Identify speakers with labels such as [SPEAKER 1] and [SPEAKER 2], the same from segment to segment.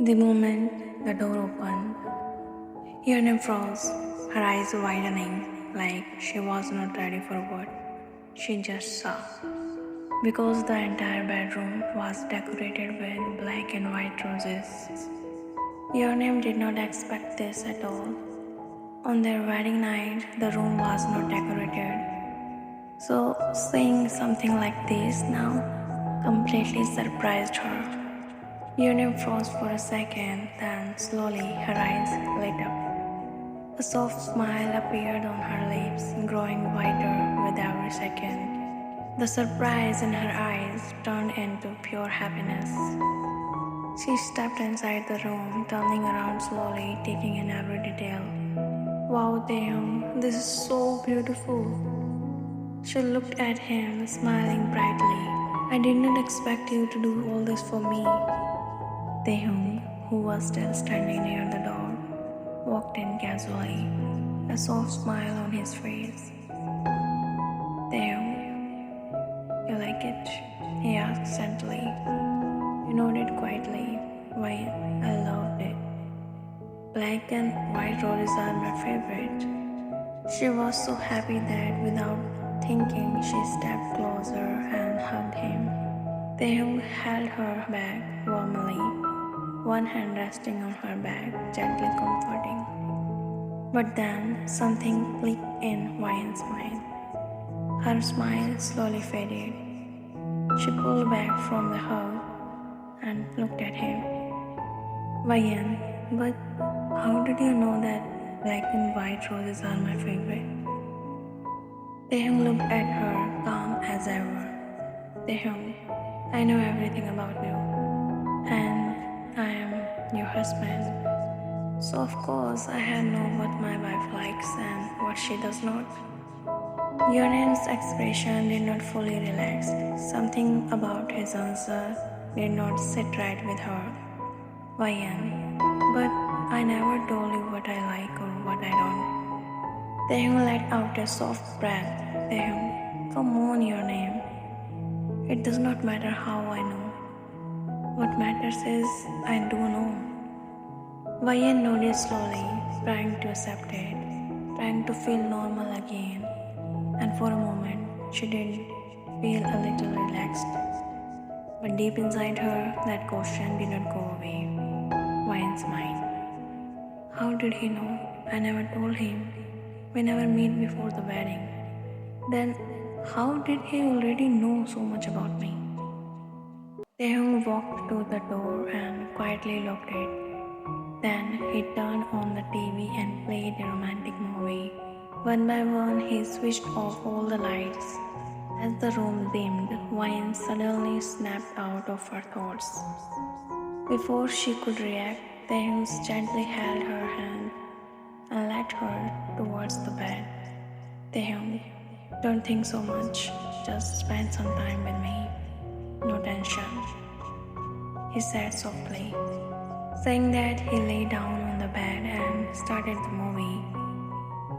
[SPEAKER 1] The moment the door opened, Yeonam froze, her eyes widening like she was not ready for what she just saw. Because the entire bedroom was decorated with black and white roses. Yeonam did not expect this at all. On their wedding night, the room was not decorated. So seeing something like this now completely surprised her. Yeonam froze for a second, then slowly her eyes lit up. A soft smile appeared on her lips, growing wider with every second. The surprise in her eyes turned into pure happiness. She stepped inside the room, turning around slowly, taking in every detail. Wow, Taehyung, this is so beautiful. She looked at him, smiling brightly. I did not expect you to do all this for me. Taehyung, who was still standing near the door, walked in casually, a soft smile on his face. Taehyung, you like it? He asked gently. He nodded quietly. Why, I loved it. Black and white roses are my favorite. She was so happy that without thinking, she stepped closer and hugged him. Taehyung held her back warmly, one hand resting on her back, gently comforting. But then something clicked in Ryan's mind. Her smile slowly faded. She pulled back from the hug and looked at him. Ryan, but how did you know that black and white roses are my favorite? Taehyung looked at her, calm as ever. Taehyung, I know everything about you, and I am your husband. So of course I had know what my wife likes and what she does not. Yeonam's expression did not fully relax. Something about his answer did not sit right with her. Ryan, but I never told you what I like or what I don't. Taehyung let out a soft breath. Taehyung, come on, Yeonam. It does not matter how I know. What matters is I do know. Ryan nodded slowly, trying to accept it, trying to feel normal again. And for a moment, she did feel a little relaxed. But deep inside her, that question did not go away. Ryan's mind. How did he know? I never told him. We never meet before the wedding. Then, how did he already know so much about me? Taehyung walked to the door and quietly locked it. Then he turned on the TV and played a romantic movie. One by one, he switched off all the lights. As the room dimmed, Wine suddenly snapped out of her thoughts. Before she could react, Taehyung gently held her hand and led her towards the bed. Taehyung, don't think so much. Just spend some time with me. No tension, he said softly. Saying that, he lay down on the bed and started the movie.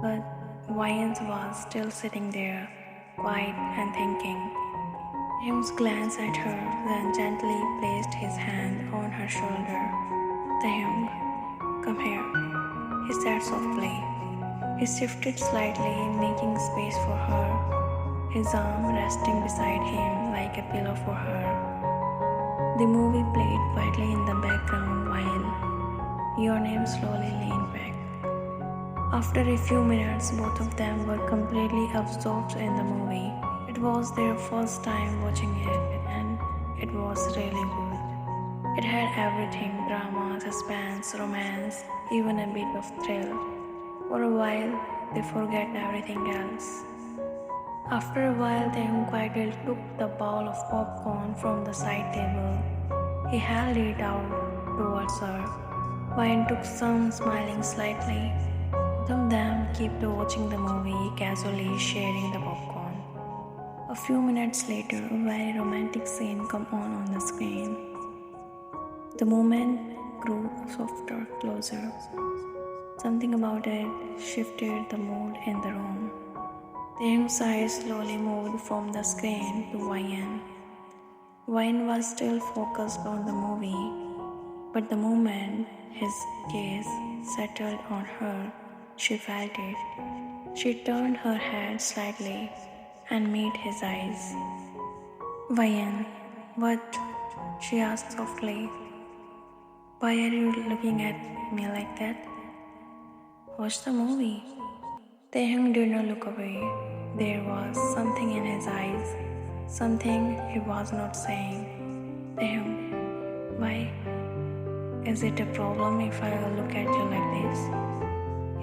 [SPEAKER 1] But Wayans was still sitting there, quiet and thinking. Taehyung glanced at her, then gently placed his hand on her shoulder. Taehyung, come here, he said softly. He shifted slightly, making space for her, his arm resting beside him like a pillow for her. The movie played quietly in the background while Your Name slowly leaned back. After a few minutes, both of them were completely absorbed in the movie. It was their first time watching it, and it was really good. It had everything: drama, suspense, romance, even a bit of thrill. For a while, they forget everything else. After a while, Taehyung quietly took the bowl of popcorn from the side table. He held it out towards her. Wine took some, smiling slightly. Both of them kept watching the movie, casually sharing the popcorn. A few minutes later, a very romantic scene came on the screen. The moment grew softer, closer. Something about it shifted the mood in the room. Taehyung's eyes slowly moved from the screen to Wine. Wine was still focused on the movie. But the moment his gaze settled on her, she felt it. She turned her head slightly and met his eyes. Vayan, what? She asked softly. Why are you looking at me like that? Watch the movie. Taehyung did not look away. There was something in his eyes, something he was not saying. Taehyung, why? Is it a problem if I look at you like this?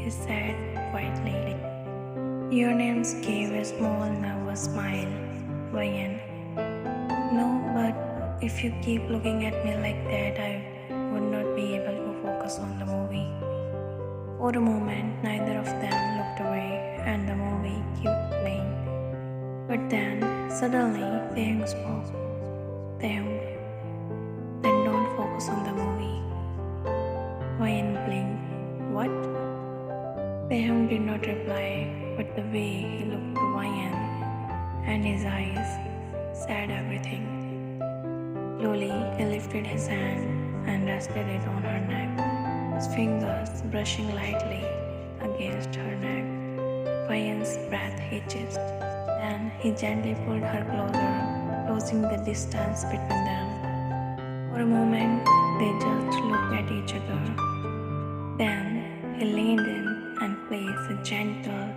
[SPEAKER 1] He said quietly. Your names gave a small nervous smile, Vayan. No, but if you keep looking at me like that, I would not be able to focus on the movie. For a moment, neither of them looked away and the movie kept playing. But then, suddenly, Taehyung spoke. Taehyung, then don't focus on the movie. Vayan blinked. What? Taehyung did not reply, but the way he looked to Vayan and his eyes said everything. Slowly, he lifted his hand and rested it on her neck, his fingers brushing lightly against her neck. Vayan's breath hitched. Then he gently pulled her closer, closing the distance between them. For a moment, they just looked at each other. Then he leaned in and placed a gentle,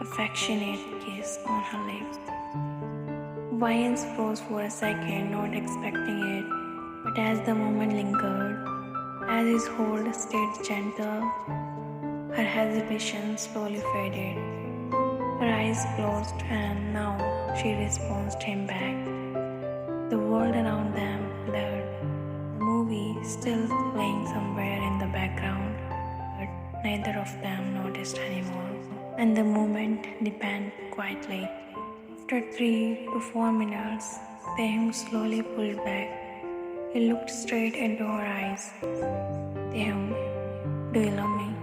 [SPEAKER 1] affectionate kiss on her lips. Vayan froze for a second, not expecting it, but as the moment lingered, as his hold stayed gentle, her hesitation slowly faded. Her eyes closed and now she responded him back. The world around them blurred, the movie still playing somewhere in the background, but neither of them noticed anymore. And the moment deepened quietly. After 3 to 4 minutes, Taehyung slowly pulled back. He looked straight into her eyes. Taehyung, do you love me?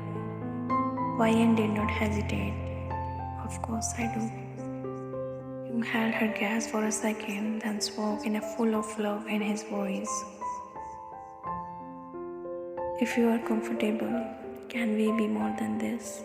[SPEAKER 1] Vayan did not hesitate. Of course I do. Taehyung held her gaze for a second, then spoke in a full of love in his voice. If you are comfortable, can we be more than this?